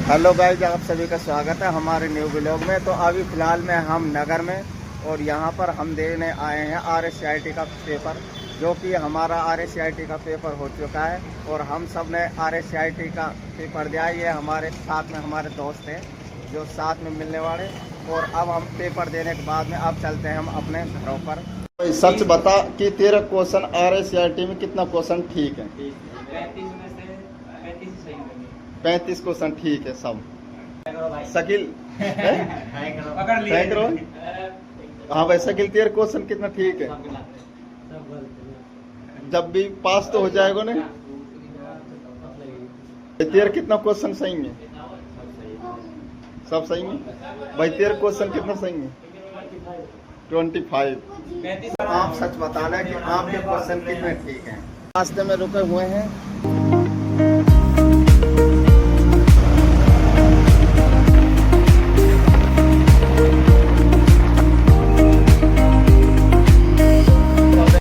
Hello guys, आप सभी का स्वागत है हमारे न्यू ब्लॉग में। तो अभी फ़िलहाल में हम नगर में और यहाँ पर हम देने आए हैं RSCIT का पेपर, जो कि हमारा RSCIT का पेपर हो चुका है और हम सब ने RSCIT का पेपर दिया। ये हमारे साथ में हमारे दोस्त हैं जो साथ में मिलने वाले, और अब हम पेपर देने के बाद में अब चलते हैं हम अपने घरों पर। सच बता कि तेरा क्वेश्चन RSCIT में कितना क्वेश्चन ठीक है? 35 क्वेश्चन ठीक है सब। शकील थैंक हाँ भाई शकील, तेरे क्वेश्चन कितना ठीक है? जब भी पास तो हो जाएगा ना। तेरे कितना क्वेश्चन सही है? सब सही है भाई। तेरे क्वेश्चन कितना सही है? 25। आप सच बताना कि आपके क्वेश्चन कितने ठीक हैं। रास्ते में रुके हुए हैं